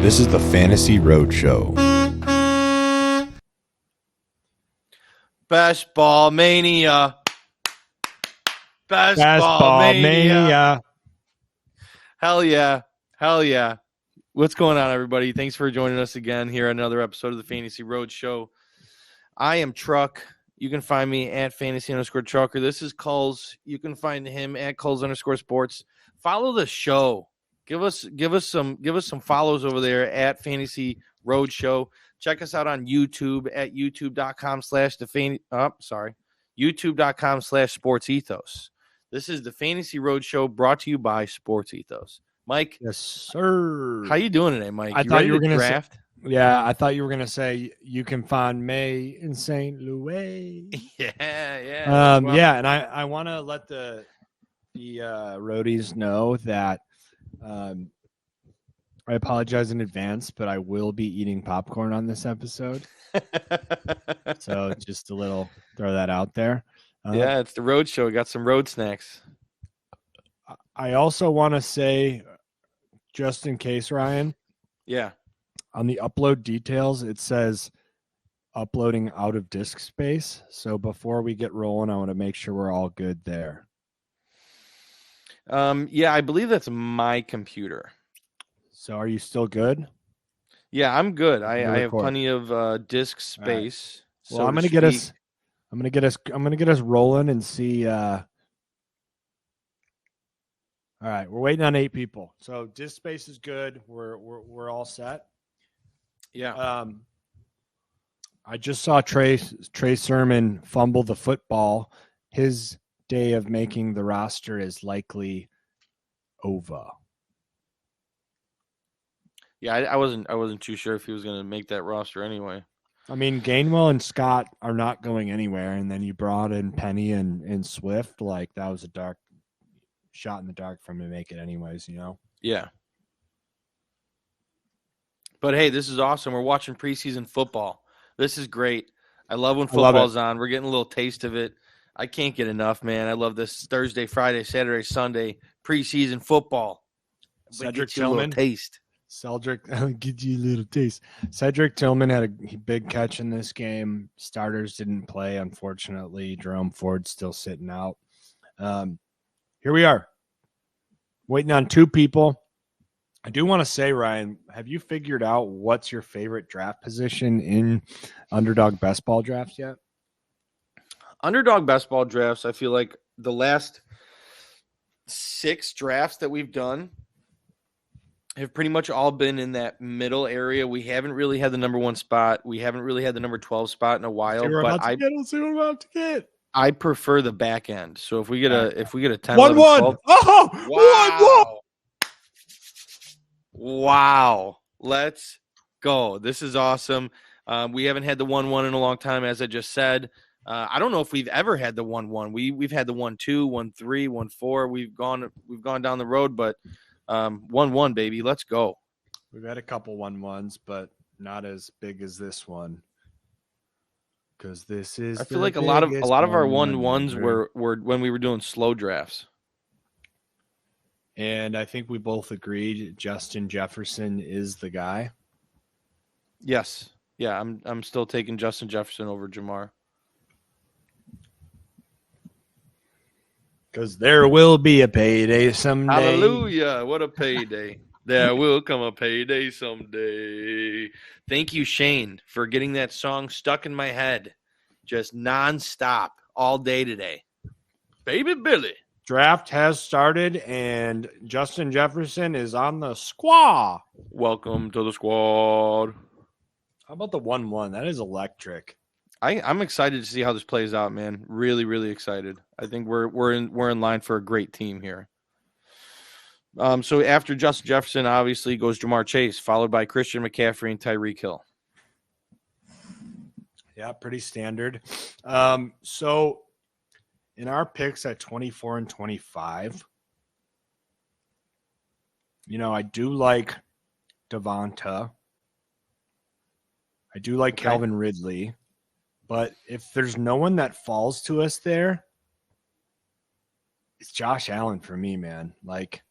This is the Fantasy Roadshow. Best Ball Mania. Best Ball Mania. Hell yeah. Hell yeah. What's going on, everybody? Thanks for joining us again here on another episode of the Fantasy Roadshow. I am Truck. You can find me at fantasy_trucker. This is Kulz. You can find him at Kulz_sports. Follow the show. Give us some follows over there at Fantasy Roadshow. Check us out on YouTube at youtube.com/sportsethos. This is the Fantasy Roadshow brought to you by Sports Ethos. Mike, yes, sir. How you doing today, Mike? I thought you were going to draft. I thought you were going to say you can find May in St. Louis. Yeah. And I want to let the roadies know that I apologize in advance, but I will be eating popcorn on this episode. So just a little, throw that out there. Yeah, it's the road show. We got some road snacks. I also want to say, just in case, Ryan. Yeah. On the upload details, it says uploading out of disk space. So before we get rolling, I want to make sure we're all good there. Yeah, I believe that's my computer. So are you still good? Yeah, I'm good. I have plenty of disk space. Right. Well, I'm gonna get us rolling and see. All right, we're waiting on 8 people. So disk space is good. We're all set. Yeah. I just saw Trey Sermon fumble the football. His day of making the roster is likely over. Yeah, I wasn't too sure if he was going to make that roster anyway. I mean, Gainwell and Scott are not going anywhere, and then you brought in Penny and Swift. Like, that was a dark shot in the dark for him to make it anyways, you know? Yeah. But, hey, this is awesome. We're watching preseason football. This is great. I love when football's on. We're getting a little taste of it. I can't get enough, man. I love this Thursday, Friday, Saturday, Sunday preseason football. Cedric Tillman. Taste. Cedric, I'll give you a little taste. Cedric Tillman had a big catch in this game. Starters didn't play, unfortunately. Jerome Ford's still sitting out. Here we are, waiting on 2 people. I do want to say, Ryan, have you figured out what's your favorite draft position in Underdog Best Ball drafts yet? Underdog Best Ball drafts, I feel like the last 6 drafts that we've done have pretty much all been in that middle area. We haven't really had the number 1 spot. We haven't really had the number 12 spot in a while. I prefer the back end. So if we get a 10, 11, 12, wow. 1-1. Wow. Let's go. This is awesome. We haven't had the 1-1 in a long time, as I just said. I don't know if we've ever had the 1-1. We've had the 1-2, 1-3, 1-4. We've gone down the road, but 1-1, baby. Let's go. We've had a couple 1-1s, but not as big as this one. Because this is. I feel like a lot of our 1-1s were when we were doing slow drafts. And I think we both agreed Justin Jefferson is the guy. Yes. Yeah, I'm still taking Justin Jefferson over Jamar. Because there will be a payday someday. Hallelujah. What a payday. There will come a payday someday. Thank you, Shane, for getting that song stuck in my head. Just nonstop all day today. Baby Billy. Draft has started, and Justin Jefferson is on the squad. Welcome to the squad. How about the 1-1? That is electric. I'm excited to see how this plays out, man. Really, really excited. I think we're in line for a great team here. So after Justin Jefferson, obviously goes Jamar Chase, followed by Christian McCaffrey and Tyreek Hill. Yeah, pretty standard. So in our picks at 24 and 25, I do like Devonta. I do like Okay. Calvin Ridley. But if there's no one that falls to us there, it's Josh Allen for me, man. Like,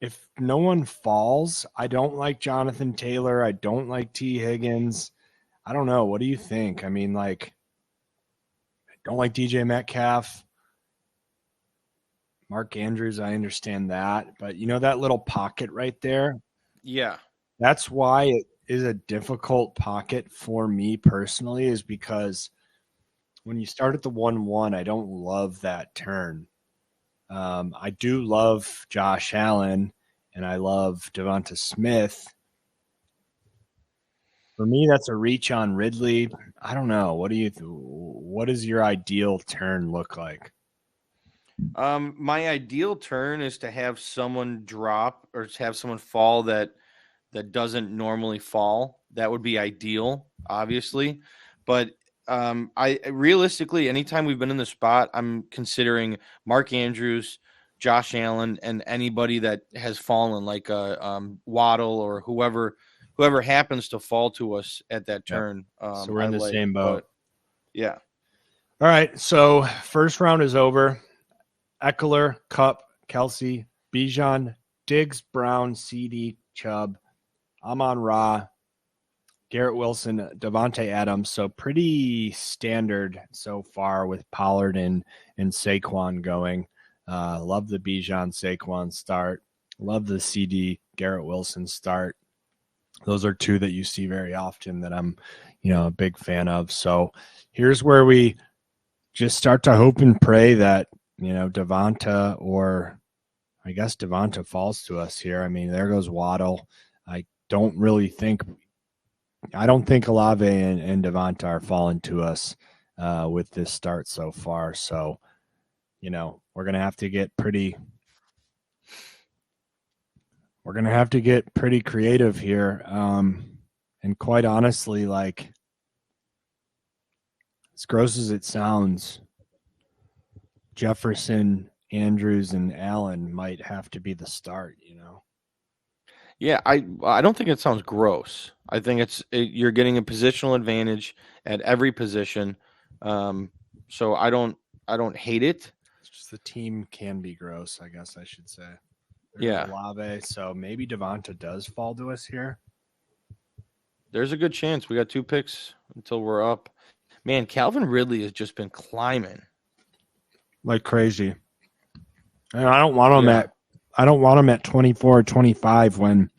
if no one falls, I don't like Jonathan Taylor. I don't like T. Higgins. I don't know. What do you think? I mean, like, I don't like DJ Metcalf. Mark Andrews, I understand that. But that little pocket right there? Yeah. That's why it is a difficult pocket for me personally, is because when you start at the 1-1, I don't love that turn. I do love Josh Allen, and I love Devonta Smith. For me, that's a reach on Ridley. I don't know. What does your ideal turn look like? My ideal turn is to have someone drop or to have someone fall that doesn't normally fall. That would be ideal, obviously. But I realistically, anytime we've been in the spot, I'm considering Mark Andrews, Josh Allen, and anybody that has fallen, like Waddle or whoever happens to fall to us at that turn. So we're in the same boat. But, yeah. All right. So first round is over. Eckler, Kupp, Kelsey, Bijan, Diggs, Brown, CD, Chubb, Amon-Ra, Garrett Wilson, Devontae Adams. So pretty standard so far with Pollard and Saquon going. Love the Bijan Saquon start. Love the CD Garrett Wilson start. Those are two that you see very often that I'm, a big fan of. So here's where we just start to hope and pray that, Devonta, or I guess Devonta, falls to us here. I mean, there goes Waddle. I don't think Olave and Devonta are falling to us with this start so far. So, we're going to have to get pretty creative here. And quite honestly, like, as gross as it sounds, Jefferson, Andrews, and Allen might have to be the start, Yeah, I don't think it sounds gross. I think you're getting a positional advantage at every position. So I don't hate it. It's just the team can be gross, I guess I should say. There's Olave, so maybe Devonta does fall to us here. There's a good chance. We got 2 picks until we're up. Man, Calvin Ridley has just been climbing like crazy. And I don't want him at 24 or 25 when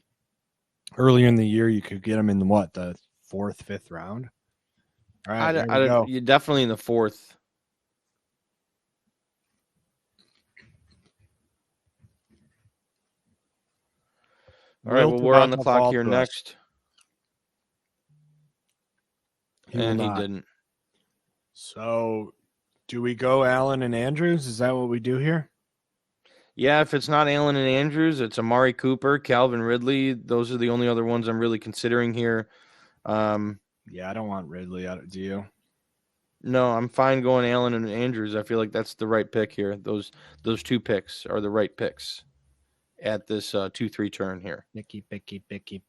earlier in the year you could get him in the 4th, 5th round. All right, you're definitely in the 4th. All right, well, we're on the clock here next. And he didn't. So, do we go Allen and Andrews? Is that what we do here? Yeah, if it's not Allen and Andrews, it's Amari Cooper, Calvin Ridley. Those are the only other ones I'm really considering here. Yeah, I don't want Ridley. Do you? No, I'm fine going Allen and Andrews. I feel like that's the right pick here. Those 2 picks are the right picks at this 2-3 turn here.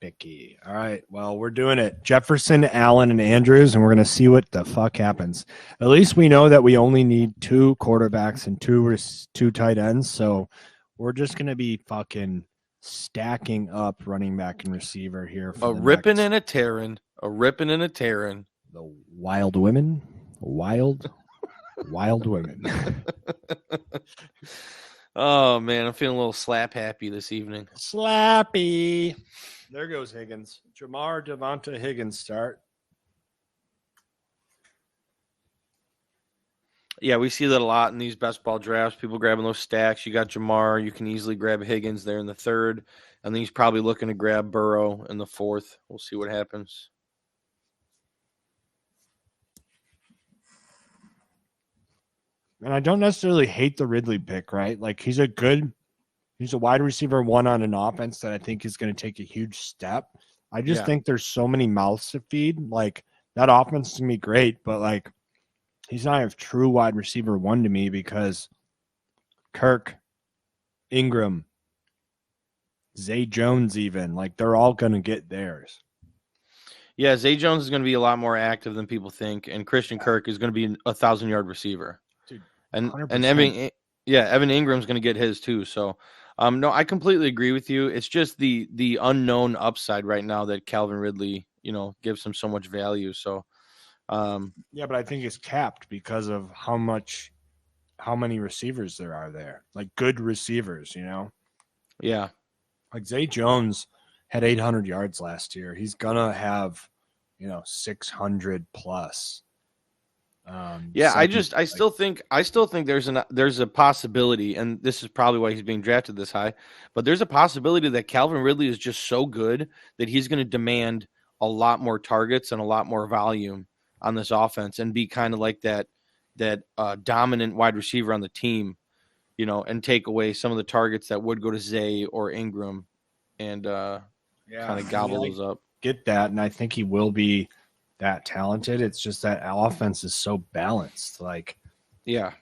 Picky. All right, well, we're doing it. Jefferson, Allen, and Andrews, and we're going to see what the fuck happens. At least we know that we only need 2 quarterbacks and 2 tight ends, so we're just going to be fucking stacking up running back and receiver here. A ripping and a tearing. The wild women. Wild women. Oh, man, I'm feeling a little slap happy this evening. Slappy. There goes Higgins. Jamar Devonta Higgins start. Yeah, we see that a lot in these best ball drafts. People grabbing those stacks. You got Jamar. You can easily grab Higgins there in the 3rd. And then he's probably looking to grab Burrow in the 4th. We'll see what happens. And I don't necessarily hate the Ridley pick, right? Like, he's a wide receiver 1 on an offense that I think is going to take a huge step. I just think there's so many mouths to feed. Like, that offense is going to be great, but, like, he's not a true wide receiver 1 to me because Kirk Ingram, Zay Jones, even. Like, they're all going to get theirs. Yeah, Zay Jones is going to be a lot more active than people think, and Christian Kirk is going to be a 1,000-yard receiver. Dude, and 100%. Evan Ingram's going to get his too. So, no, I completely agree with you. It's just the unknown upside right now that Calvin Ridley, gives him so much value. So, yeah, but I think it's capped because of how many receivers there are there, like good receivers. Yeah. Like Zay Jones had 800 yards last year. He's gonna have, 600 plus. Yeah, I still think there's a possibility, and this is probably why he's being drafted this high, but there's a possibility that Calvin Ridley is just so good that he's going to demand a lot more targets and a lot more volume on this offense and be kind of like that dominant wide receiver on the team, and take away some of the targets that would go to Zay or Ingram and kind of gobble those up. Get that, and I think he will be that talented. It's just that offense is so balanced. Like, yeah.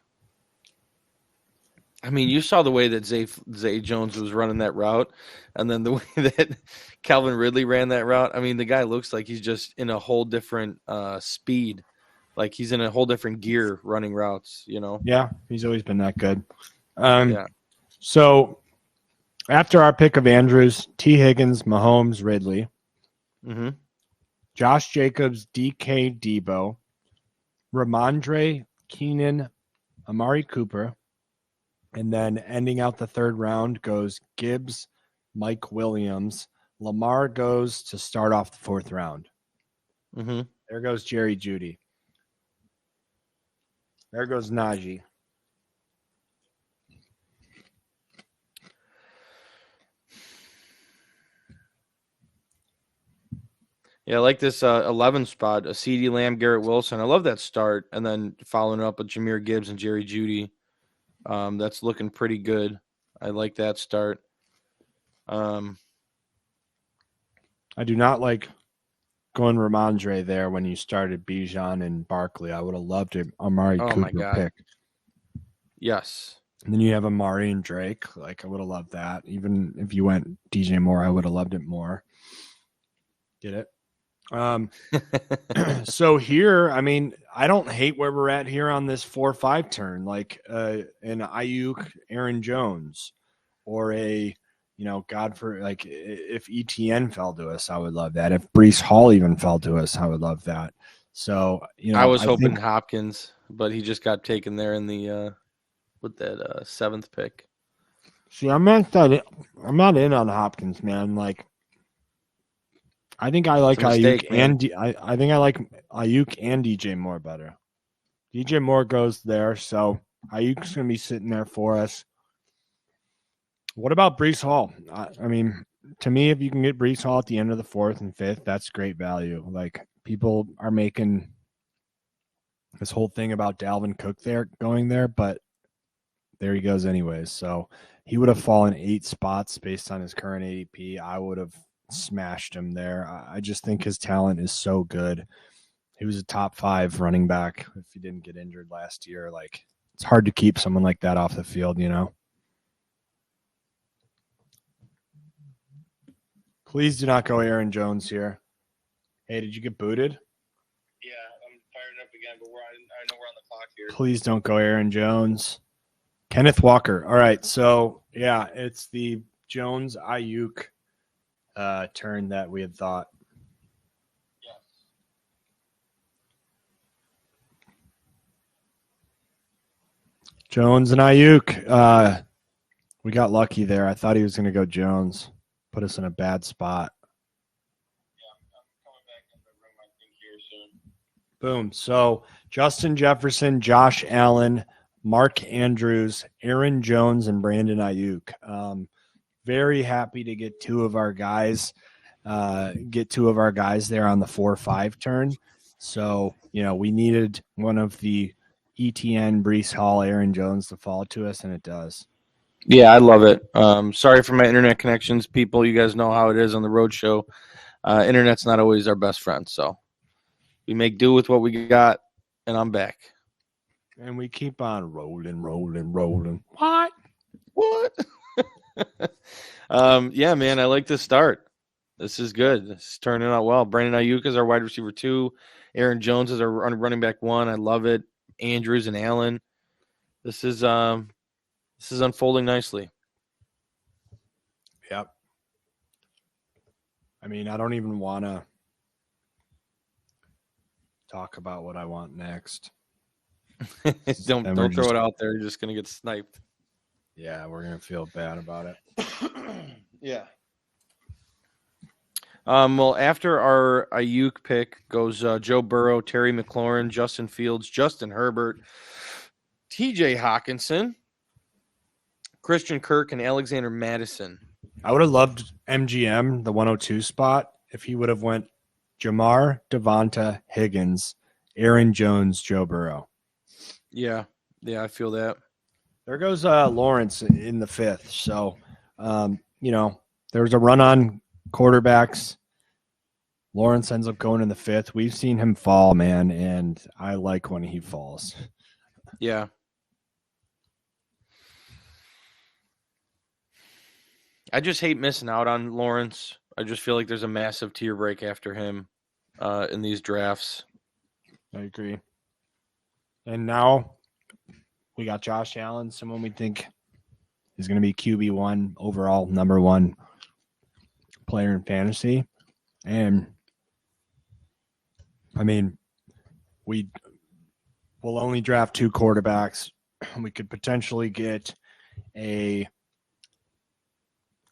I mean, you saw the way that Zay Jones was running that route, and then the way that Calvin Ridley ran that route. I mean, the guy looks like he's just in a whole different speed. Like he's in a whole different gear running routes, Yeah, he's always been that good. Yeah. So after our pick of Andrews, T. Higgins, Mahomes, Ridley, Josh Jacobs, DK Debo, Ramondre, Keenan, Amari Cooper, and then ending out the third round goes Gibbs, Mike Williams. Lamar goes to start off the fourth round. There goes Jerry Jeudy. There goes Najee. Yeah, I like this 11 spot, a CeeDee Lamb, Garrett Wilson. I love that start, and then following up with Jahmyr Gibbs and Jerry Jeudy. That's looking pretty good. I like that start. I do not like going Ramondre there when you started Bijan and Barkley. I would have loved it. Amari Cooper pick. Yes. And then you have Amari and Drake. Like, I would have loved that. Even if you went DJ Moore, I would have loved it more. Get it? So here, I mean, I don't hate where we're at here on this 4-5 turn, like an Ayuk, Aaron Jones, or a, like if ETN fell to us, I would love that. If Breece Hall even fell to us, I would love that. So, I was hoping Hopkins, but he just got taken there in the with that 7th pick. See, I'm not in on Hopkins, man. Like, I think I like Ayuk I think I like Ayuk and DJ Moore better. DJ Moore goes there, so Ayuk's going to be sitting there for us. What about Breece Hall? I mean, to me, if you can get Breece Hall at the end of the 4th and 5th, that's great value. Like, people are making this whole thing about Dalvin Cook going there, but there he goes anyways. So he would have fallen 8 spots based on his current ADP. I would have smashed him there. I just think his talent is so good. He was a top 5 running back if he didn't get injured last year. Like, it's hard to keep someone like that off the field, Please do not go Aaron Jones here. Hey, did you get booted? Yeah, I'm firing up again, but I know we're on the clock here. Please don't go Aaron Jones. Kenneth Walker. All right, so yeah, it's the Jones Ayuk turn that we had thought. Yes. Jones and Ayuk. We got lucky there. I thought he was going to go Jones. Put us in a bad spot. Yeah, I'm coming back in the room, I think, here soon. Boom. So Justin Jefferson, Josh Allen, Mark Andrews, Aaron Jones, and Brandon Ayuk. Very happy to get 2 of our guys. Get 2 of our guys there on the 4-5 turn. So, we needed one of the ETN, Breece Hall, Aaron Jones to fall to us, and it does. Yeah, I love it. Sorry for my internet connections, people. You guys know how it is on the road show. Internet's not always our best friend, so we make do with what we got, and I'm back. And we keep on rolling. What? Yeah, man, I like this start. This is good. This is turning out well. Brandon Ayuk is our wide receiver 2. Aaron Jones is our running back 1. I love it. Andrews and Allen. This is unfolding nicely. Yep. I mean, I don't even want to talk about what I want next. don't throw it out there. You're just gonna get sniped. Yeah, we're gonna feel bad about it. Yeah. Well, after our Ayuk pick goes Joe Burrow, Terry McLaurin, Justin Fields, Justin Herbert, T.J. Hawkinson, Christian Kirk, and Alexander Madison. I would have loved MGM, the 102 spot, if he would have went Jamar, Devonta, Higgins, Aaron Jones, Joe Burrow. Yeah, I feel that. There goes Lawrence in the 5th. So, there's a run on quarterbacks. Lawrence ends up going in the 5th. We've seen him fall, man, and I like when he falls. Yeah. I just hate missing out on Lawrence. I just feel like there's a massive tier break after him in these drafts. I agree. And now we got Josh Allen, someone we think is going to be QB1 overall, number 1 player in fantasy. And I mean, we will only draft 2 quarterbacks. We could potentially get a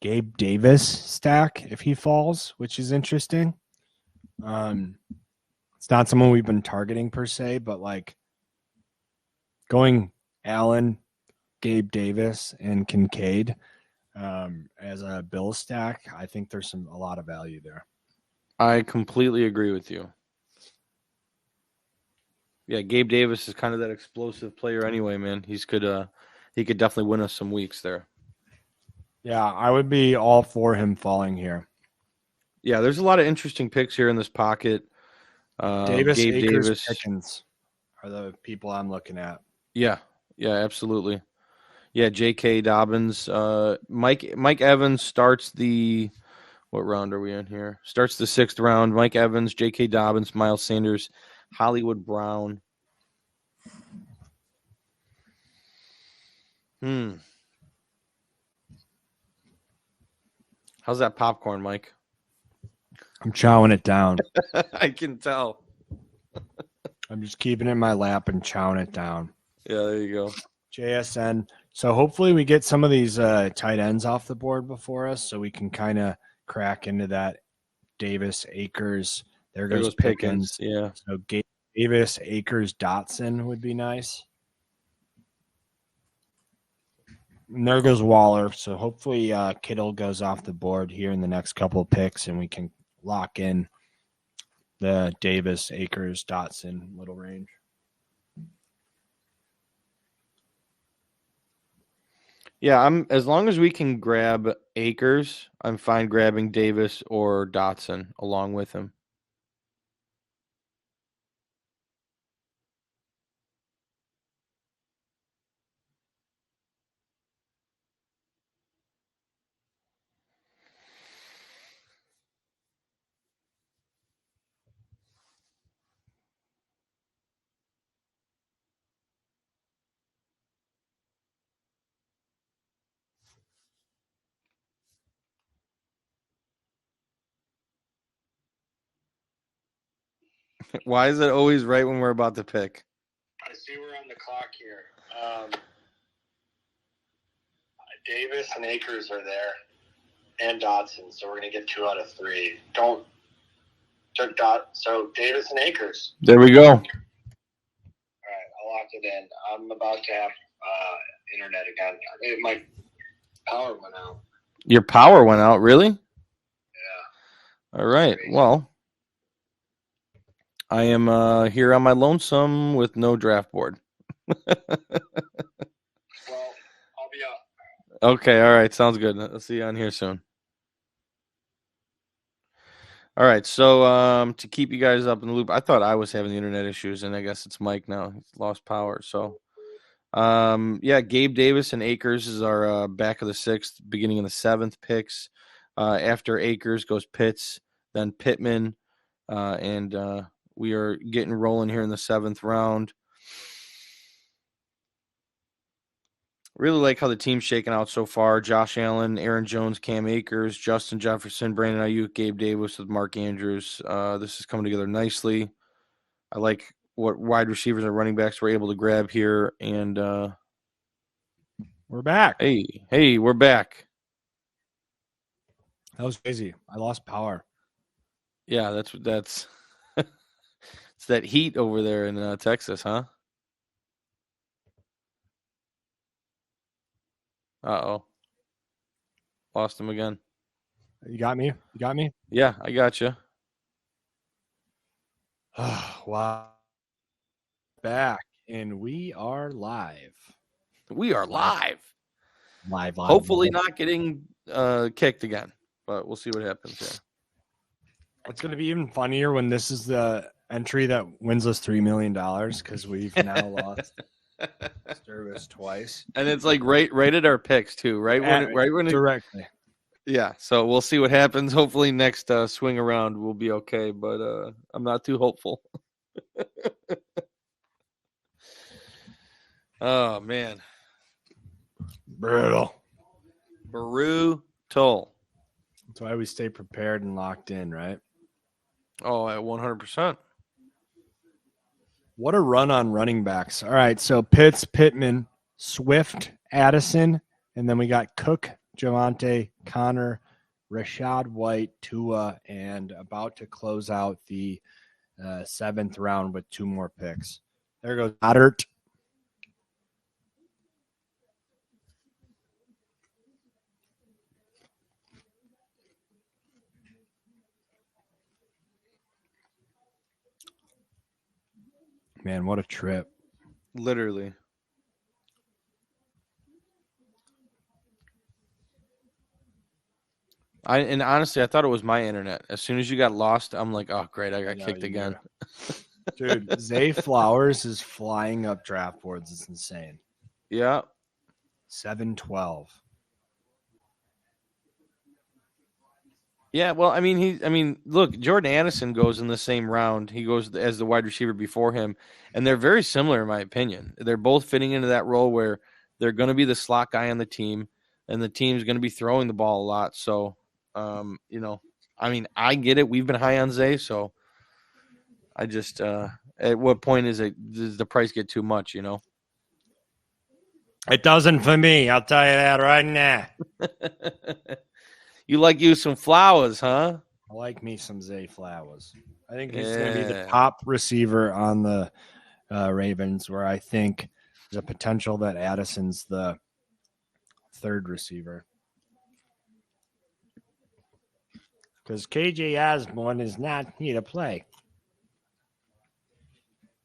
Gabe Davis stack if he falls, which is interesting. It's not someone we've been targeting per se, but like going Allen, Gabe Davis, and Kincaid as a Bill stack, I think there's a lot of value there. I completely agree with you. Yeah, Gabe Davis is kind of that explosive player anyway, man. He could definitely win us some weeks there. Yeah, I would be all for him falling here. Yeah, there's a lot of interesting picks here in this pocket. Davis, Gabe Akers, Davis, Pickens are the people I'm looking at. Yeah, absolutely. Yeah, J.K. Dobbins, Mike Evans starts the. What round are we in here? Starts the 6th round. Mike Evans, J.K. Dobbins, Miles Sanders, Hollywood Brown. How's that popcorn, Mike? I'm chowing it down. I can tell. I'm just keeping it in my lap and chowing it down. Yeah, there you go. JSN. So hopefully we get some of these tight ends off the board before us so we can kind of crack into that Davis, Akers. There goes Pickens. Yeah. So Davis, Akers, Dotson would be nice. And there goes Waller. So hopefully Kittle goes off the board here in the next couple of picks and we can lock in the Davis, Akers, Dotson little range. Yeah, as long as we can grab Akers, I'm fine grabbing Davis or Dotson along with him. Why is it always right when we're about to pick? I see we're on the clock here. Davis and Akers are there, and Dotson. So we're gonna get 2 out of 3. So Davis and Akers. There we go. All right, I'll lock it in. I'm about to have internet again. My power went out. Your power went out, really? Yeah. All right. Crazy. Well, I am here on my lonesome with no draft board. Well, I'll be up. Okay. All right. Sounds good. I'll see you on here soon. All right. So to keep you guys up in the loop, I thought I was having the internet issues, and I guess it's Mike now. He's lost power. So Yeah, Gabe Davis and Akers is our back of the 6th, beginning of the 7th picks. After Akers goes Pitts, then Pittman, and we are getting rolling here in the 7th round. Really like how the team's shaking out so far. Josh Allen, Aaron Jones, Cam Akers, Justin Jefferson, Brandon Ayuk, Gabe Davis with Mark Andrews. This is coming together nicely. I like what wide receivers and running backs we're able to grab here. And we're back. Hey, we're back. That was crazy. I lost power. Yeah, that's it's that heat over there in Texas, huh? Uh-oh. Lost him again. You got me? Yeah, I got you. Wow. Back, and we are live. We are live. Live. Hopefully not getting kicked again, but we'll see what happens here. It's going to be even funnier when this is the entry that wins us $3 million because we've now lost service twice. And it's like right at our picks too, right? Directly. Yeah, so we'll see what happens. Hopefully next swing around we'll be okay, but I'm not too hopeful. Oh man. Brutal. That's why we stay prepared and locked in, right? Oh, at 100%. What a run on running backs. All right, so Pitts, Pittman, Swift, Addison, and then we got Cook, Javonte, Connor, Rashad White, Tua, and about to close out the 7th round with 2 more picks. There goes Goddard. Man, what a trip. Literally. And honestly, I thought it was my internet. As soon as you got lost, I'm like, oh, great, I got kicked again. Dude, Zay Flowers is flying up draft boards. It's insane. Yeah. 7-12. Yeah, well, I mean, look, Jordan Addison goes in the same round. He goes as the wide receiver before him, and they're very similar in my opinion. They're both fitting into that role where they're going to be the slot guy on the team, and the team's going to be throwing the ball a lot. So, I mean, I get it. We've been high on Zay, so I just at what point does the price get too much? It doesn't for me. I'll tell you that right now. You like you some flowers, huh? I like me some Zay Flowers. I think he's going to be the top receiver on the Ravens, where I think there's a potential that Addison's the 3rd receiver. Because KJ Osborne is not here to play.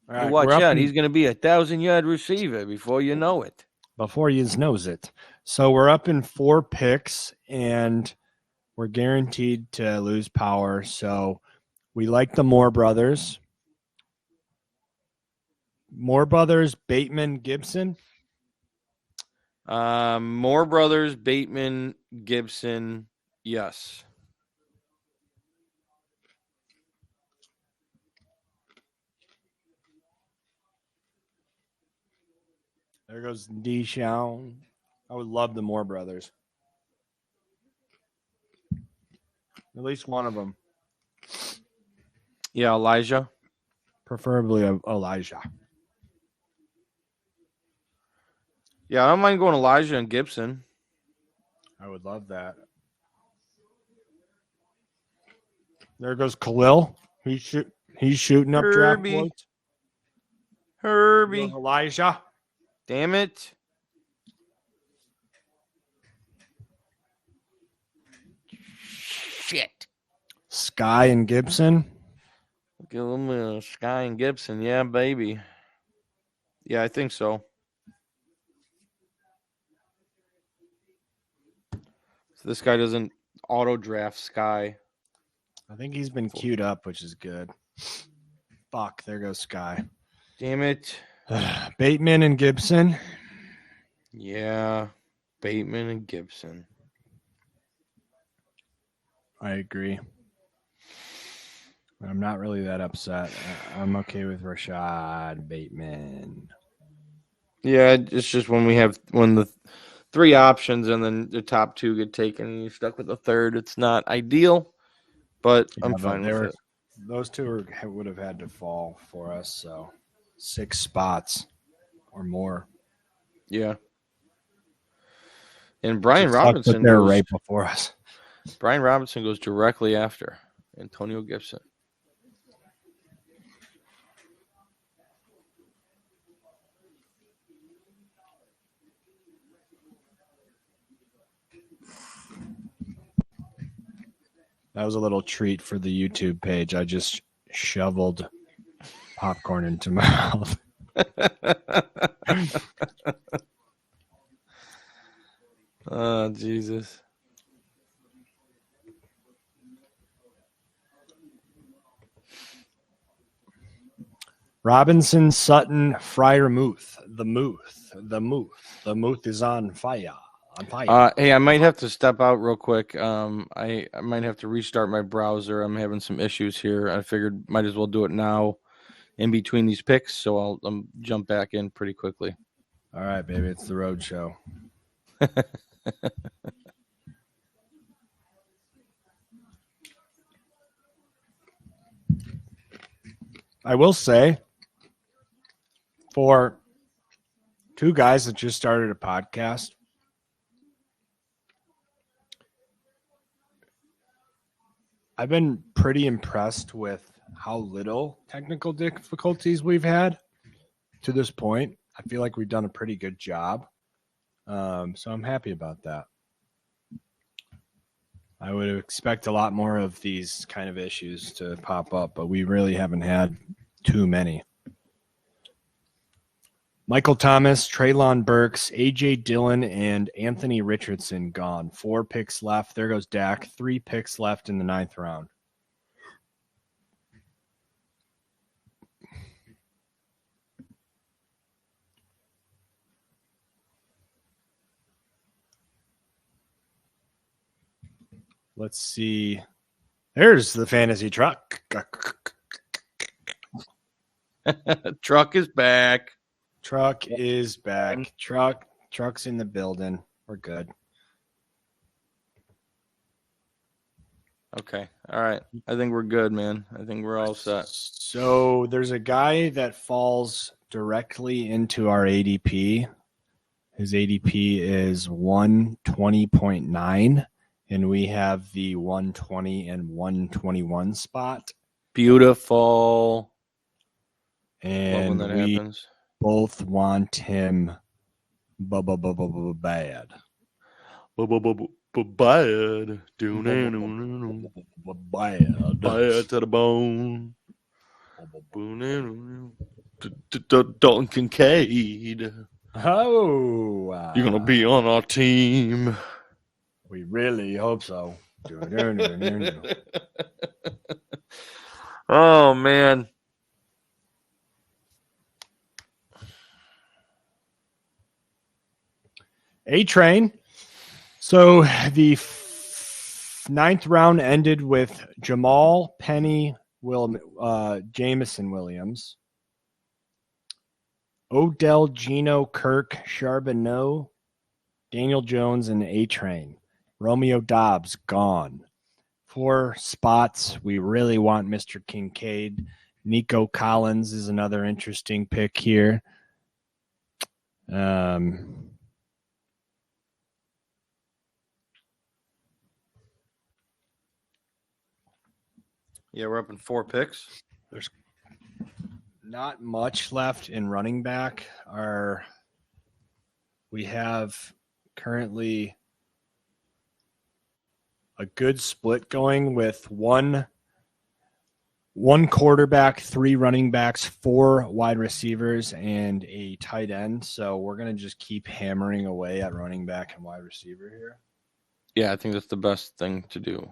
All right, watch out. He's going to be a 1,000-yard receiver before you know it. Before you knows it. So we're up in 4 picks, and we're guaranteed to lose power. So we like the Moore brothers. Moore brothers, Bateman, Gibson. Moore brothers, Bateman, Gibson. Yes. There goes Deshaun. I would love the Moore brothers. At least one of them. Yeah, Elijah. Preferably Elijah. Yeah, I don't mind going Elijah and Gibson. I would love that. There goes Khalil. He's shooting up draft boards. Herbie. Elijah. Damn it. Shit. Sky and Gibson. Give them Sky and Gibson. Yeah, baby. Yeah, I think so. So this guy doesn't auto draft Sky. I think he's been queued up, which is good. Fuck, there goes Sky. Damn it. Bateman and Gibson. Yeah, Bateman and Gibson. I agree. I'm not really that upset. I'm okay with Rashad Bateman. Yeah, it's just when the three options and then the top two get taken and you're stuck with the third, it's not ideal, but I'm fine with it. Those two would have had to fall for us, so 6 spots or more. Yeah. And Brian Sucks that Robinson they're goes right before us. Brian Robinson goes directly after Antonio Gibson. That was a little treat for the YouTube page. I just shoveled popcorn into my mouth. Oh, Jesus. Robinson, Sutton, Fryermuth. The Muth is on fire. Hey, I might have to step out real quick. I might have to restart my browser. I'm having some issues here. I figured might as well do it now in between these picks, so I'll jump back in pretty quickly. All right, baby. It's the road show. I will say, for two guys that just started a podcast, I've been pretty impressed with how little technical difficulties we've had to this point. I feel like we've done a pretty good job. So I'm happy about that. I would expect a lot more of these kind of issues to pop up, but we really haven't had too many. Michael Thomas, Traylon Burks, A.J. Dillon, and Anthony Richardson gone. 4 picks left. There goes Dak. 3 picks left in the 9th round. Let's see. There's the fantasy truck. Truck is back. Truck is back. Truck's in the building. We're good. Okay. All right. I think we're good, man. I think we're all set. So there's a guy that falls directly into our ADP. His ADP is 120.9, and we have the 120 and 121 spot. Beautiful. And when that we happens. both want him bad. Bad. Bad to the bone. Dalton Kincaid. Oh, You're gonna be on our team. We really hope so. Oh man. A-Train. So the 9th round ended with Jamal, Penny, Jamison Williams, Odell, Gino, Kirk, Charbonneau, Daniel Jones, and A-Train. Romeo Dobbs gone. 4 spots. We really want Mr. Kincaid. Nico Collins is another interesting pick here. Yeah, we're up in 4 picks. There's not much left in running back. We have currently a good split going with one quarterback, 3 running backs, 4 wide receivers, and a tight end. So we're going to just keep hammering away at running back and wide receiver here. Yeah, I think that's the best thing to do.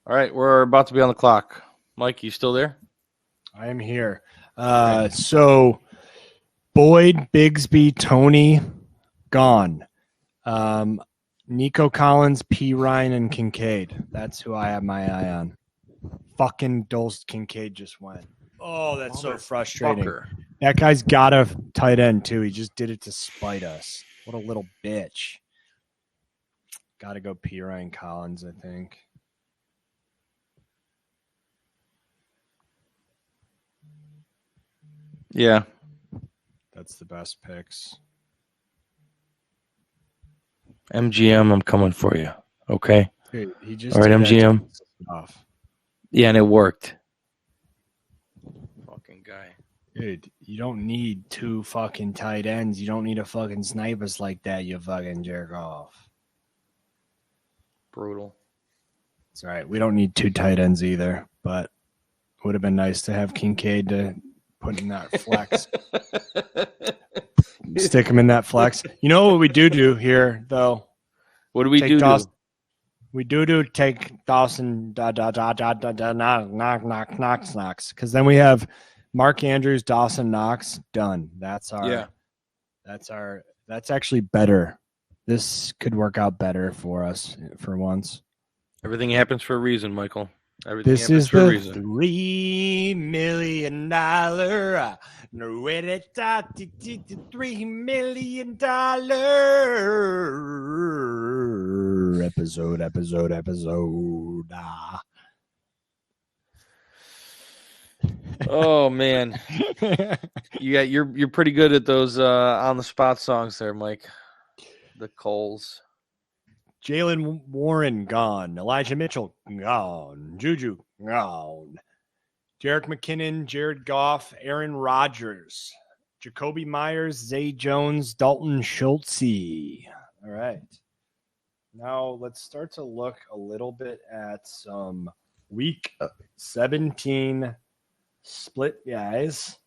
All right, we're about to be on the clock. Mike, you still there? I am here. So Boyd, Bigsby, Tony, gone. Nico Collins, P. Ryan, and Kincaid. That's who I have my eye on. Fucking Dulce Kincaid just went. Oh, that's so frustrating. Fucker. That guy's got a tight end, too. He just did it to spite us. What a little bitch. Got to go P. Ryan Collins, I think. Yeah. That's the best picks. MGM, I'm coming for you. Okay. Dude, he just all right, MGM. Off. Yeah, and it worked. Fucking guy. Dude, you don't need two fucking tight ends. You don't need a fucking snipers like that, you fucking jerk off. Brutal. It's all right. We don't need two tight ends either, but it would have been nice to have Kincaid to put in that flex. Stick him in that flex. You know what we do here, though? What do we do? We do take Dawson Knox, because then we have Mark Andrews, Dawson Knox, done. That's actually better. This could work out better for us for once. Everything happens for a reason, Michael. Everything This happens is for a the reason. $3 million $3 million episode. Oh man, you're pretty good at those on the spot songs there, Mike. The Kulz. Jalen Warren gone. Elijah Mitchell gone. Juju gone. Jerick McKinnon, Jared Goff, Aaron Rodgers, Jacoby Myers, Zay Jones, Dalton Schultz. All right. Now let's start to look a little bit at some week 17 split guys.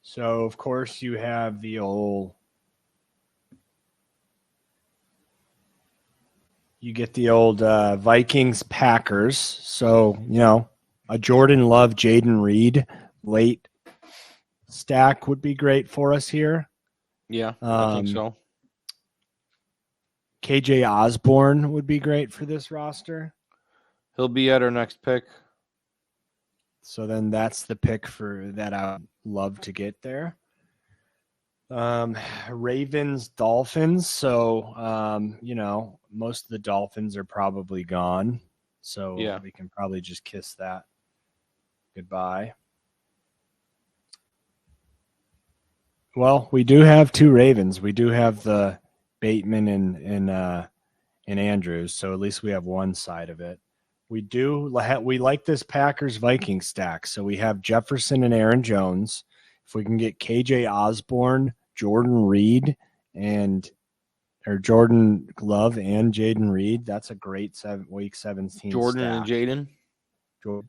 So, of course, you have the old... You get the old Vikings Packers. So, a Jordan Love, Jaden Reed late stack would be great for us here. Yeah, I think so. KJ Osborne would be great for this roster. He'll be at our next pick. So then that's the pick for that I would love to get there. Ravens, Dolphins. So, most of the Dolphins are probably gone. So yeah, we can probably just kiss that goodbye. Well, we do have two Ravens. We do have the Bateman and Andrews. So at least we have one side of it. We like this Packers Vikings stack. So we have Jefferson and Aaron Jones. If we can get KJ Osborne, Jordan Reed, or Jordan Love and Jaden Reed, that's a great week 17 Jordan stack. and Jaden.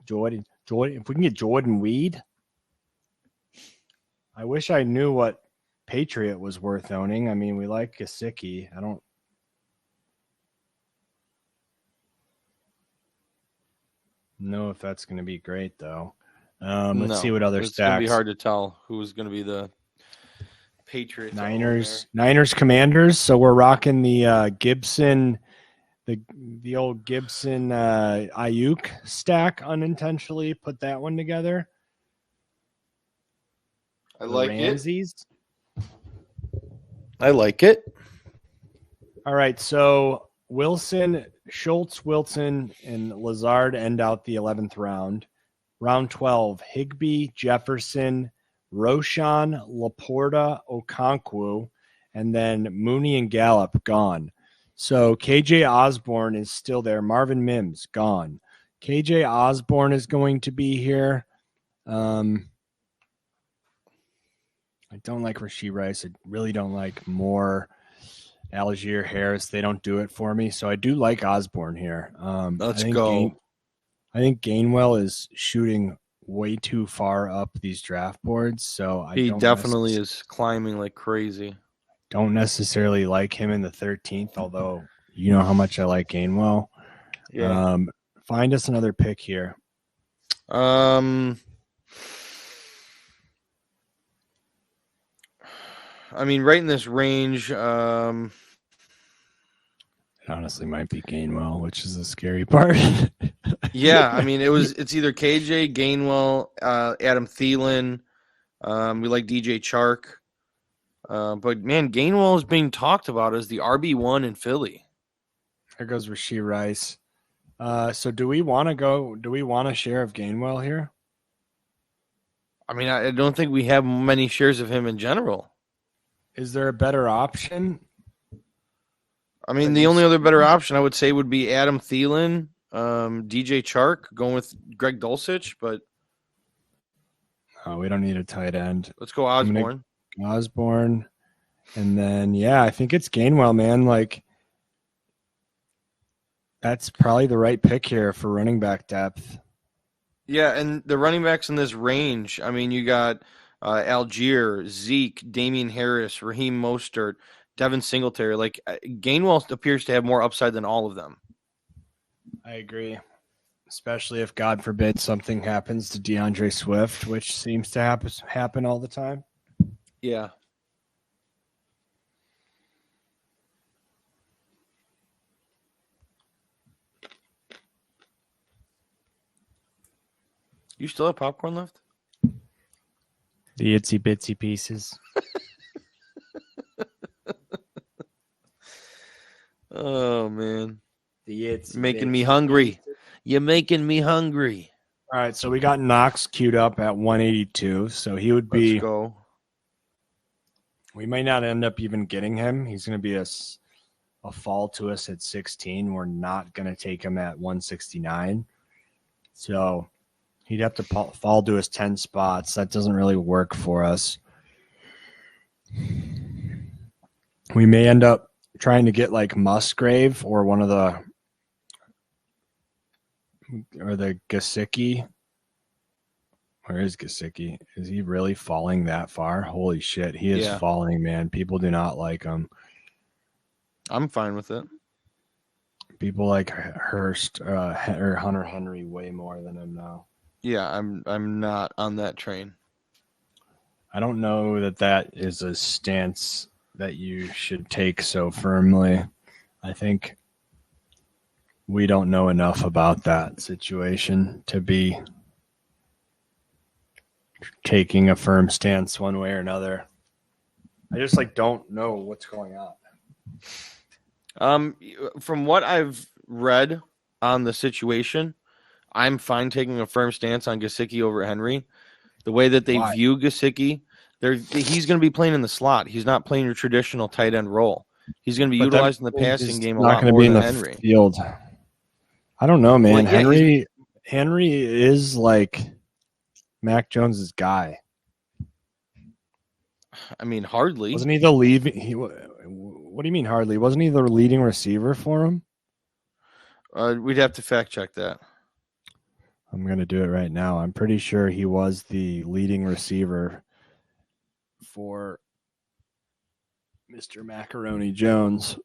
Jordan. If we can get Jordan Reed, I wish I knew what Patriot was worth owning. I mean, we like Gesicki. I don't know if that's going to be great, though. Let's see what other stacks. It's going to be hard to tell who's going to be the Patriots. Niners, Commanders. So we're rocking the Gibson, the old Gibson Ayuk stack unintentionally. Put that one together. I like Ramses. I like it. All right, so Schultz, Wilson, and Lazard end out the 11th round. Round 12, Higbee, Jefferson, Roshan, Laporta, Okonkwo, and then Mooney and Gallup gone. So KJ Osborne is still there. Marvin Mims gone. KJ Osborne is going to be here. I don't like Rashee Rice. I really don't like Moore, Algier Harris. They don't do it for me. So I do like Osborne here. Let's go. I think Gainwell is shooting way too far up these draft boards. So he definitely is climbing like crazy. Don't necessarily like him in the 13th, although you know how much I like Gainwell. Yeah. Find us another pick here. I mean, right in this range. It honestly might be Gainwell, which is the scary part. Yeah, I mean, it's either KJ, Gainwell, Adam Thielen. We like DJ Chark. But man, Gainwell is being talked about as the RB1 in Philly. There goes Rashee Rice. So do we want a share of Gainwell here? I mean, I don't think we have many shares of him in general. Is there a better option? I mean, the only other better option I would say would be Adam Thielen, DJ Chark, going with Greg Dulcich, but we don't need a tight end. Let's go Osborne. Osborne. And then, I think it's Gainwell, man. Like, that's probably the right pick here for running back depth. Yeah, and the running backs in this range, I mean, you got Algier, Zeke, Damian Harris, Raheem Mostert, Devin Singletary. Like, Gainwell appears to have more upside than all of them. I agree. Especially if, God forbid, something happens to DeAndre Swift, which seems to happen all the time. Yeah. You still have popcorn left? The itsy bitsy pieces. Oh, man. You're making me hungry. You're making me hungry. All right, so we got Knox queued up at 182. So he would be. Let's go. We may not end up even getting him. He's going to be a fall to us at 16. We're not going to take him at 169. So he'd have to fall to us 10 spots. That doesn't really work for us. We may end up trying to get like Musgrave or the Gesicki. Where is Gesicki? Is he really falling that far? Holy shit. He is falling, man. People do not like him. I'm fine with it. People like Hurst or Hunter Henry way more than him now. Yeah, I'm not on that train. I don't know that is a stance that you should take so firmly. I think we don't know enough about that situation to be taking a firm stance one way or another. I just don't know what's going on. From what I've read on the situation, I'm fine taking a firm stance on Gesicki over Henry. The way that they view Gesicki, he's going to be playing in the slot. He's not playing your traditional tight end role. He's going to be utilized in the passing game a lot more than Henry. Field. I don't know, man. Well, Henry is like Mac Jones's guy. I mean, hardly. Wasn't he the lead? What do you mean hardly? Wasn't he the leading receiver for him? We'd have to fact check that. I'm going to do it right now. I'm pretty sure he was the leading receiver for Mr. Macaroni Jones.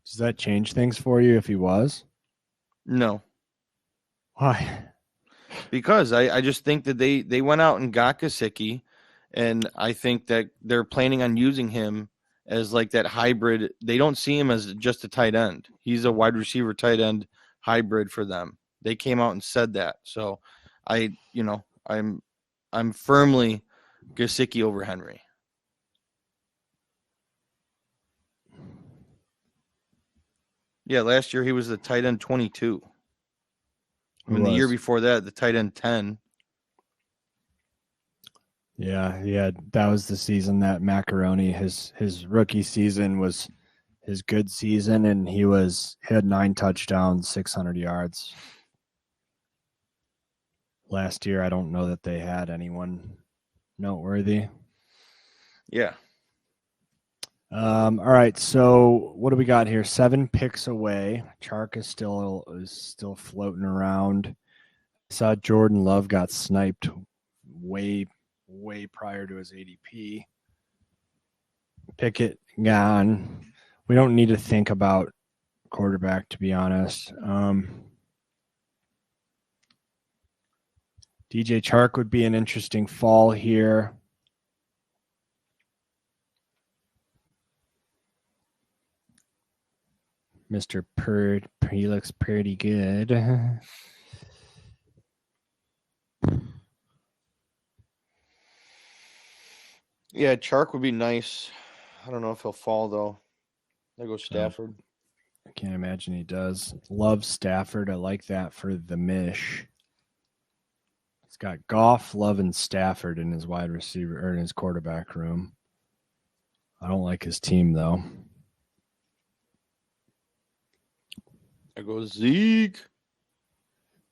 Does that change things for you if he was? No. Why? Because I just think that they went out and got Gesicki, and I think that they're planning on using him as like that hybrid. They don't see him as just a tight end. He's a wide receiver tight end hybrid for them. They came out and said that. So I'm firmly Gesicki over Henry. Yeah, last year he was the tight end 22. I mean, the year before that, the tight end 10. Yeah, that was the season that Macaroni, his rookie season was his good season, and he had 9 touchdowns, 600 yards. Last year, I don't know that they had anyone noteworthy. Yeah. All right, so what do we got here? 7 picks away. Chark is still floating around. I saw Jordan Love got sniped way prior to his ADP. Pickett gone. We don't need to think about quarterback, to be honest. DJ Chark would be an interesting fall here. Mr. Purd, he looks pretty good. Yeah, Chark would be nice. I don't know if he'll fall, though. There goes Stafford. I can't imagine he does. Love Stafford. I like that for the Mish. He's got Goff, Love, and Stafford in his wide receiver or in his quarterback room. I don't like his team, though. There goes Zeke.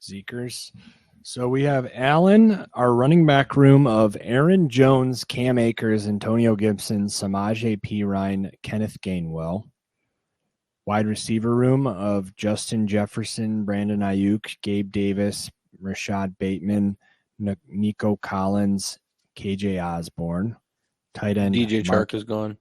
Zekers. So we have Allen, our running back room of Aaron Jones, Cam Akers, Antonio Gibson, Samaje Perine, Kenneth Gainwell. Wide receiver room of Justin Jefferson, Brandon Ayuk, Gabe Davis, Rashad Bateman, Nico Collins, KJ Osborne. Tight end DJ Chark is gone.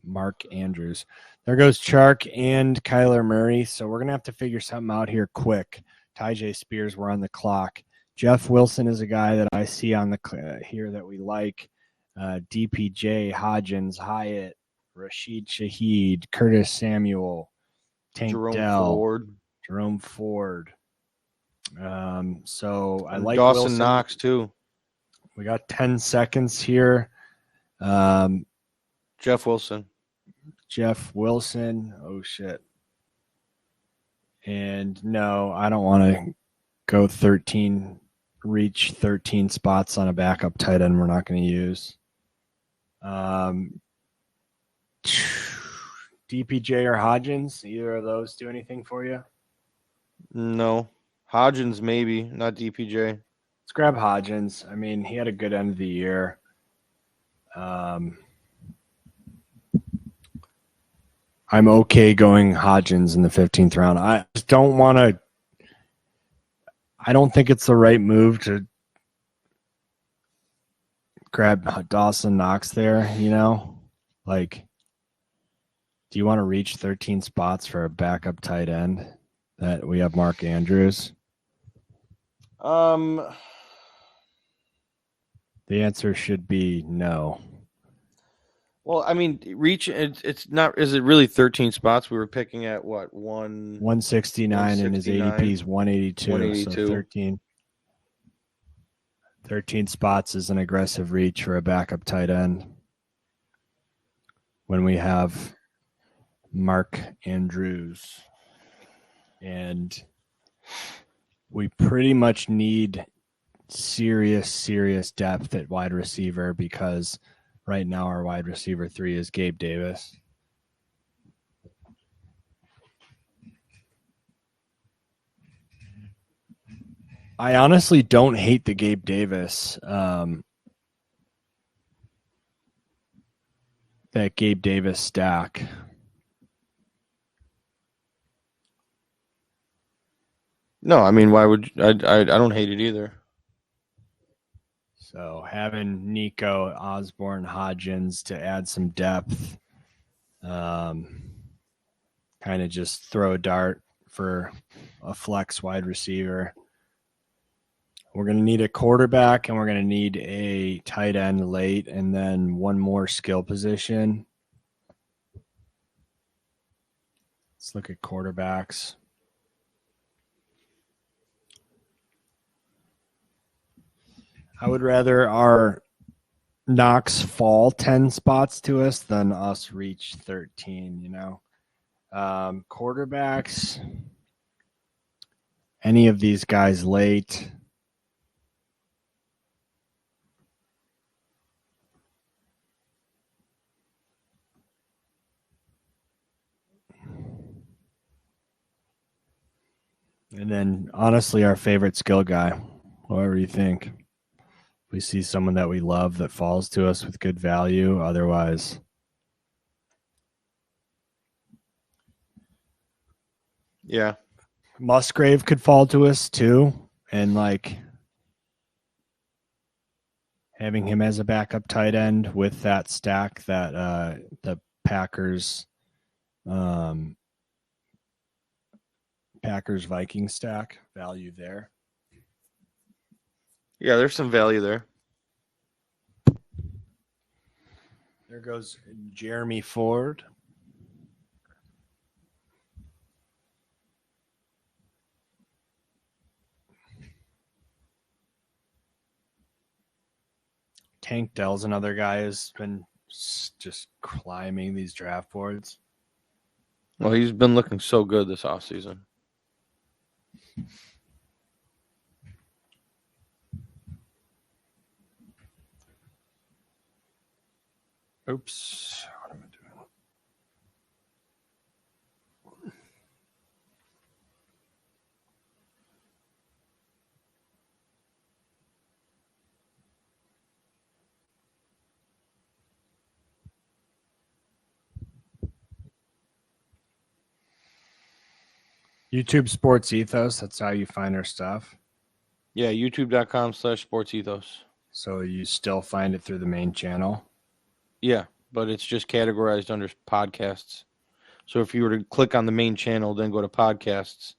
Mark Andrews. There goes Chark and Kyler Murray. So we're going to have to figure something out here quick. Tyjae Spears, we're on the clock. Jeff Wilson is a guy that I see on the here that we like. DPJ, Hodgins, Hyatt, Rashid Shaheed, Curtis Samuel, Tank Dell, Jerome Ford. So I like Dawson Wilson. Knox too. We got 10 seconds here. Jeff Wilson. Oh, shit. And no, I don't want to go reach 13 spots on a backup tight end we're not going to use. DPJ or Hodgins, either of those do anything for you? No. Hodgins maybe, not DPJ. Let's grab Hodgins. I mean, he had a good end of the year. I'm okay going Hodgins in the 15th round. I just don't want to. I don't think it's the right move to grab Dawson Knox there, you know? Like, do you want to reach 13 spots for a backup tight end that we have Mark Andrews? The answer should be no. Well, I mean, it's not. Is it really 13 spots? We were picking at what 169 and his ADP is 182. So 13 spots is an aggressive reach for a backup tight end. When we have Mark Andrews, and we pretty much need serious depth at wide receiver because right now our wide receiver 3 is Gabe Davis. I honestly don't hate the Gabe Davis that Gabe Davis stack. No, I mean, why would I don't hate it either. So having Nico, Osborne, Hodgins to add some depth, kind of just throw a dart for a flex wide receiver. We're going to need a quarterback and we're going to need a tight end late and then one more skill position. Let's look at quarterbacks. I would rather our Knox fall 10 spots to us than us reach 13, you know. Quarterbacks, any of these guys late. And then, honestly, our favorite skill guy, whoever you think. We see someone that we love that falls to us with good value. Otherwise, yeah, Musgrave could fall to us too, and like having him as a backup tight end with that stack that the Packers Vikings stack value there. Yeah, there's some value there. There goes Jeremy Ford. Tank Dell's another guy who's been just climbing these draft boards. Well, he's been looking so good this offseason. Oops. What am I doing? YouTube Sports Ethos. That's how you find our stuff. Yeah, youtube.com/sportsethos. So you still find it through the main channel? Yeah, but it's just categorized under podcasts. So if you were to click on the main channel, then go to podcasts,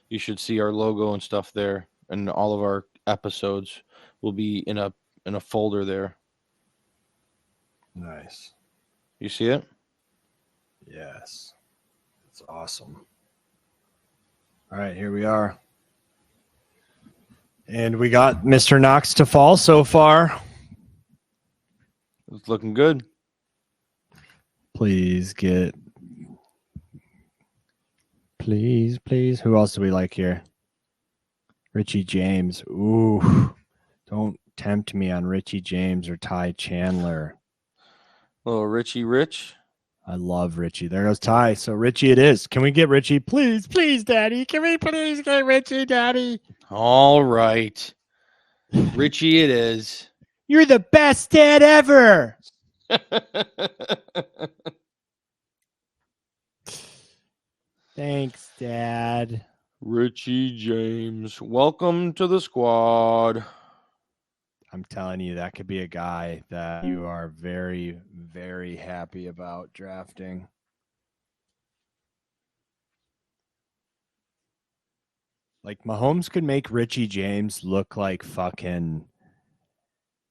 you should see our logo and stuff there, and all of our episodes will be in a folder there. Nice. You see it? Yes. It's awesome. All right, here we are. And we got Mr. Knox to fall so far. It's looking good. Please. Who else do we like here? Richie James. Ooh, don't tempt me on Richie James or Ty Chandler. Little Richie Rich. I love Richie. There goes Ty. So Richie it is. Can we get Richie? Please, Daddy. Can we please get Richie, Daddy? All right. Richie it is. You're the best dad ever. Thanks, Dad. Richie James. Welcome to the squad. I'm telling you, that could be a guy that you are very, very happy about drafting. Like, Mahomes could make Richie James look like fucking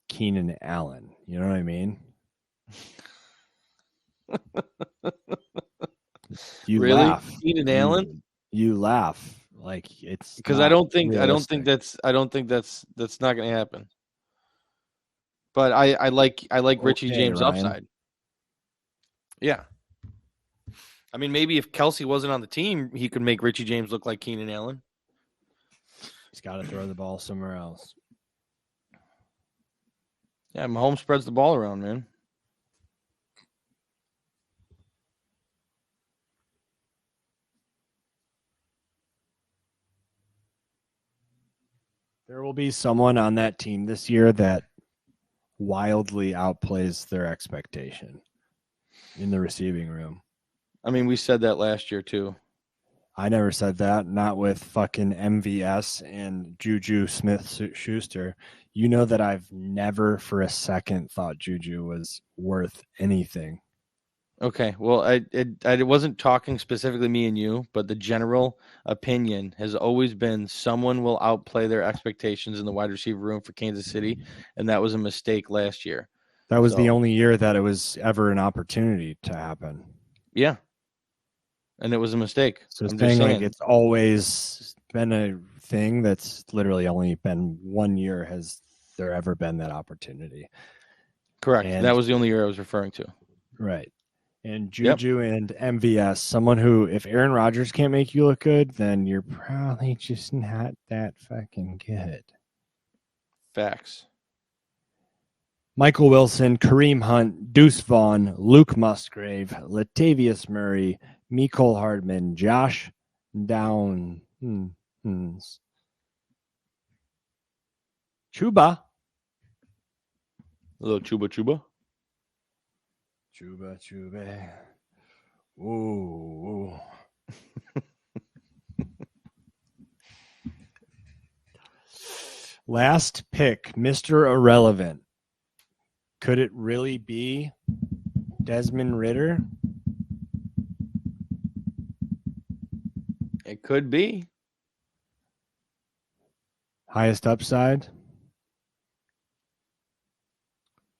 Keenan Allen. You know what I mean? You really? laugh. Keenan Allen? You laugh. Like, it's because I don't think that's not going to happen. But I like Richie James' Ryan. upside. Yeah. I mean, maybe if Kelsey wasn't on the team, he could make Richie James look like Keenan Allen. He's got to throw the ball somewhere else. Yeah, Mahomes spreads the ball around, man. There will be someone on that team this year that wildly outplays their expectation in the receiving room. I mean, we said that last year too. I never said that. Not with fucking MVS and Juju Smith-Schuster. You know that I've never for a second thought Juju was worth anything. Okay, well, I wasn't talking specifically me and you, but the general opinion has always been someone will outplay their expectations in the wide receiver room for Kansas City, and that was a mistake last year. That was the only year that it was ever an opportunity to happen. Yeah, and it was a mistake. So like it's always been a thing that's literally only been 1 year has there ever been that opportunity. Correct. And that was the only year I was referring to. Right. And Juju and MVS, someone who, if Aaron Rodgers can't make you look good, then you're probably just not that fucking good. Facts. Michael Wilson, Kareem Hunt, Deuce Vaughn, Luke Musgrave, Latavius Murray, Mecole Hardman, Josh Downs, Chuba. A little Chuba. Chuba. Ooh. Last pick, Mr. Irrelevant. Could it really be Desmond Ridder? It could be. Highest upside.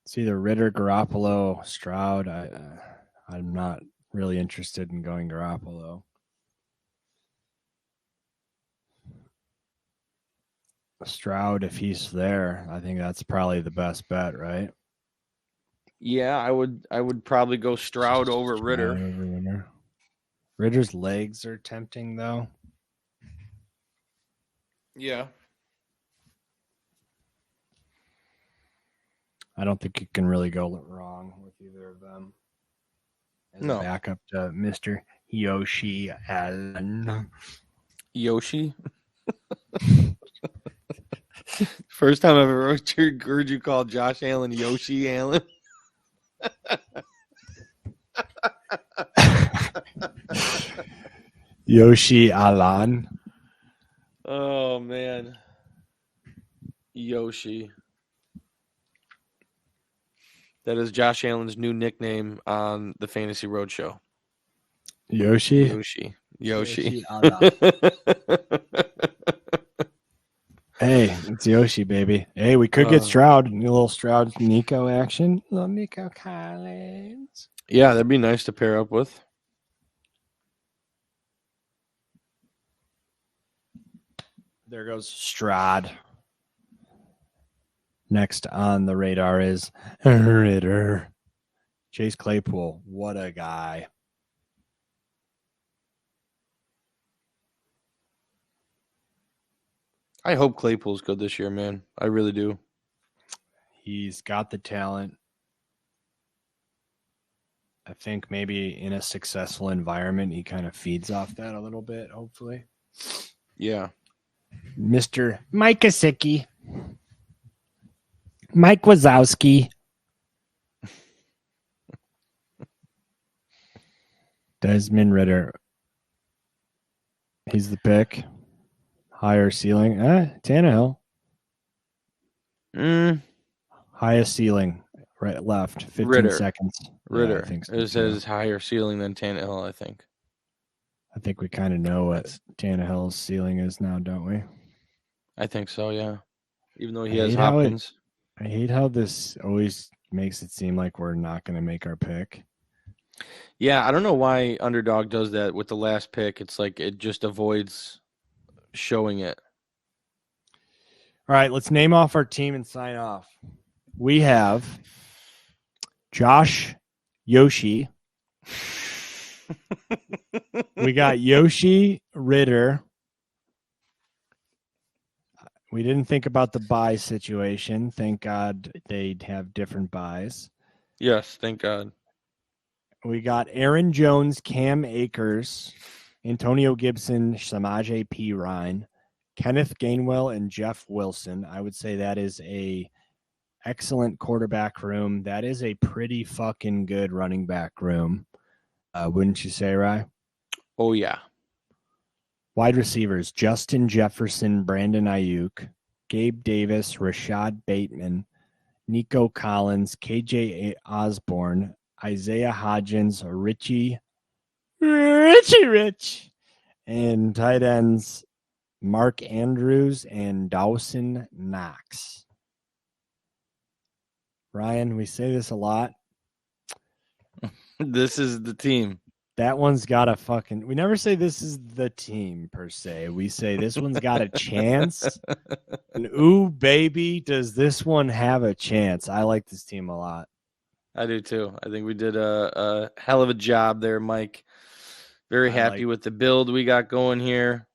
It's either Ritter, Garoppolo, Stroud. I'm not really interested in going Garoppolo. Stroud, if he's there, I think that's probably the best bet, right? Yeah, I would probably go Stroud over Ritter. Ritter's legs are tempting, though. Yeah. I don't think you can really go wrong with either of them. As a backup to Mr. Yoshi Allen. Yoshi? First time I've ever heard you call Josh Allen Yoshi Allen. Yoshi Allen. Oh, man. Yoshi. That is Josh Allen's new nickname on the Fantasy Roadshow. Yoshi? Yoshi. Hey, it's Yoshi, baby. Hey, we could get Stroud. A little Stroud Nico action. Little Nico Collins. Yeah, that'd be nice to pair up with. There goes Stroud. Next on the radar is Ritter. Chase Claypool. What a guy. I hope Claypool's good this year, man. I really do. He's got the talent. I think maybe in a successful environment, he kind of feeds off that a little bit, hopefully. Yeah. Mr. Mike Gesicki. Mike Wazowski. Desmond Ritter. He's the pick. Higher ceiling. Tannehill. Highest ceiling. Right, left. 15 Ritter. seconds. Ritter. Yeah, I think so, it says higher ceiling than Tannehill, I think. I think we kind of know what Tannehill's ceiling is now, don't we? I think so, yeah. Even though he has Hopkins. I hate how this always makes it seem like we're not going to make our pick. Yeah, I don't know why Underdog does that with the last pick. It's like it just avoids showing it. All right, let's name off our team and sign off. We have Josh Yoshi. We got Yoshi Ritter. We didn't think about the buy situation. Thank God they'd have different buys. Yes, thank God. We got Aaron Jones, Cam Akers, Antonio Gibson, Samaje Perine, Kenneth Gainwell, and Jeff Wilson. I would say that is a excellent quarterback room. That is a pretty fucking good running back room. Wouldn't you say, Rye? Oh, yeah. Wide receivers, Justin Jefferson, Brandon Ayuk, Gabe Davis, Rashad Bateman, Nico Collins, KJ Osborne, Isaiah Hodgins, Richie Rich, and tight ends, Mark Andrews and Dawson Knox. Ryan, we say this a lot. This is the team. That one's got a fucking... We never say this is the team, per se. We say this one's got a chance. And ooh, baby, does this one have a chance. I like this team a lot. I do, too. I think we did a hell of a job there, Mike. Very happy with the build we got going here.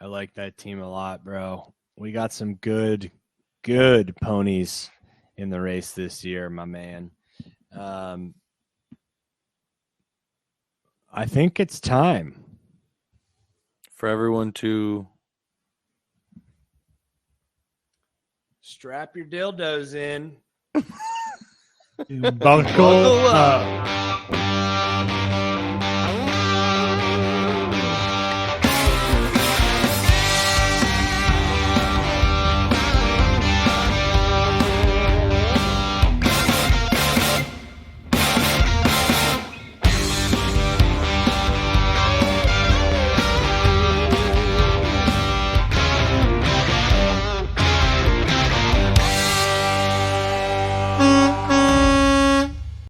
I like that team a lot, bro. We got some good ponies in the race this year, my man. I think it's time for everyone to strap your dildos in. Buckle up.